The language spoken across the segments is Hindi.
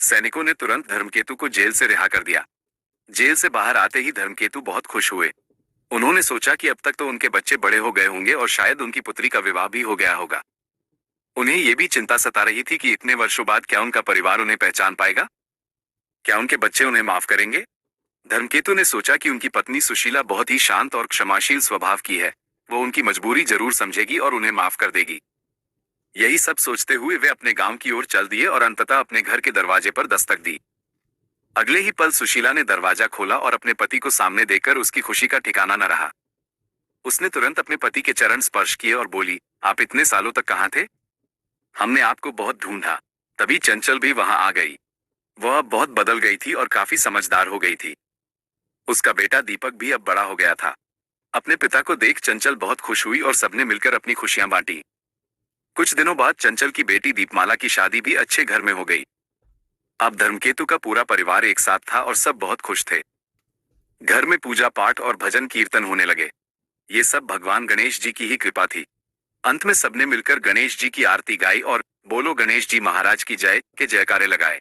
सैनिकों ने तुरंत धर्मकेतु को जेल से रिहा कर दिया। जेल से बाहर आते ही धर्मकेतु बहुत खुश हुए। उन्होंने सोचा कि अब तक तो उनके बच्चे बड़े हो गए होंगे और शायद उनकी पुत्री का विवाह भी हो गया होगा। उन्हें ये भी चिंता सता रही थी कि इतने वर्षों बाद क्या उनका परिवार उन्हें पहचान पाएगा, क्या उनके बच्चे उन्हें माफ करेंगे। धर्मकेतु ने सोचा कि उनकी पत्नी सुशीला बहुत ही शांत और क्षमाशील स्वभाव की है। वो उनकी मजबूरी जरूर समझेगी और उन्हें माफ कर देगी। यही सब सोचते हुए वे अपने गांव की ओर चल दिए और अंततः अपने घर के दरवाजे पर दस्तक दी। अगले ही पल सुशीला ने दरवाजा खोला और अपने पति को सामने देखकर उसकी खुशी का ठिकाना न रहा। उसने तुरंत अपने पति के चरण स्पर्श किए और बोली, आप इतने सालों तक कहाँ थे? हमने आपको बहुत ढूंढा। तभी चंचल भी वहां आ गई। वह अब बहुत बदल गई थी और काफी समझदार हो गई थी। उसका बेटा दीपक भी अब बड़ा हो गया था। अपने पिता को देख चंचल बहुत खुश हुई और सबने मिलकर अपनी खुशियां बांटी। कुछ दिनों बाद चंचल की बेटी दीपमाला की शादी भी अच्छे घर में हो गई। अब धर्मकेतु का पूरा परिवार एक साथ था और सब बहुत खुश थे। घर में पूजा पाठ और भजन कीर्तन होने लगे। ये सब भगवान गणेश जी की ही कृपा थी। अंत में सबने मिलकर गणेश जी की आरती गाई और बोलो गणेश जी महाराज की जय के जयकारे लगाए।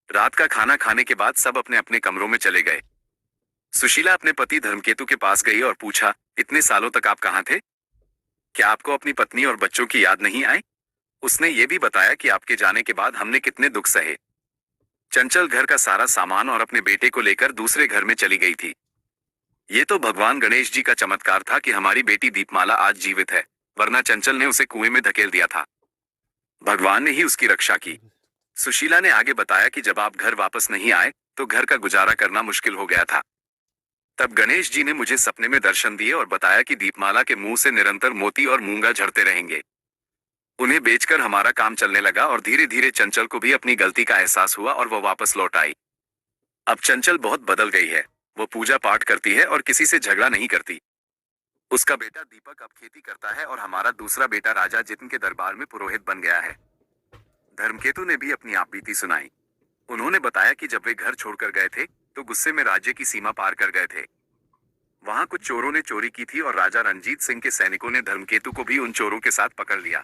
रात का खाना खाने के बाद सब अपने अपने कमरों में चले गए। सुशीला अपने पति धर्मकेतु के पास गई और पूछा, इतने सालों तक आप कहाँ थे? क्या आपको अपनी पत्नी और बच्चों की याद नहीं आई? उसने ये भी बताया कि आपके जाने के बाद हमने कितने दुख सहे। चंचल घर का सारा सामान और अपने बेटे को लेकर दूसरे घर में चली गई थी। ये तो भगवान गणेश जी का चमत्कार था कि हमारी बेटी दीपमाला आज जीवित है, वरना चंचल ने उसे कुएं में धकेल दिया था। भगवान ने ही उसकी रक्षा की। सुशीला ने आगे बताया कि जब आप घर वापस नहीं आए तो घर का गुजारा करना मुश्किल हो गया था। तब गणेश जी ने मुझे सपने में दर्शन दिए और बताया कि दीपमाला के मुंह से निरंतर मोती और मूंगा झड़ते रहेंगे। उन्हें बेचकर हमारा काम चलने लगा और धीरे धीरे चंचल को भी अपनी गलती का एहसास हुआ और वह वापस लौट आई। अब चंचल बहुत बदल गई है। वो पूजा पाठ करती है और किसी से झगड़ा नहीं करती। उसका बेटा दीपक अब खेती करता है और हमारा दूसरा बेटा राजा जितन के दरबार में पुरोहित बन गया है। धर्मकेतु ने भी अपनी आपबीती सुनाई। उन्होंने बताया कि जब वे घर छोड़कर गए थे तो गुस्से में राज्य की सीमा पार कर गए थे। वहां कुछ चोरों ने चोरी की थी और राजा रणजीत सिंह के सैनिकों ने धर्मकेतु को भी उन चोरों के साथ पकड़ लिया।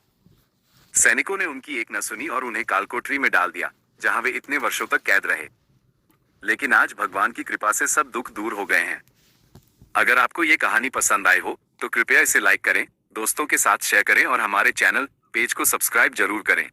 सैनिकों ने उनकी एक न सुनी और उन्हें कालकोठरी में डाल दिया, जहां वे इतने वर्षों तक कैद रहे। लेकिन आज भगवान की कृपा से सब दुख दूर हो गए हैं। अगर आपको ये कहानी पसंद आई हो तो कृपया इसे लाइक करें, दोस्तों के साथ शेयर करें और हमारे चैनल पेज को सब्सक्राइब जरूर करें।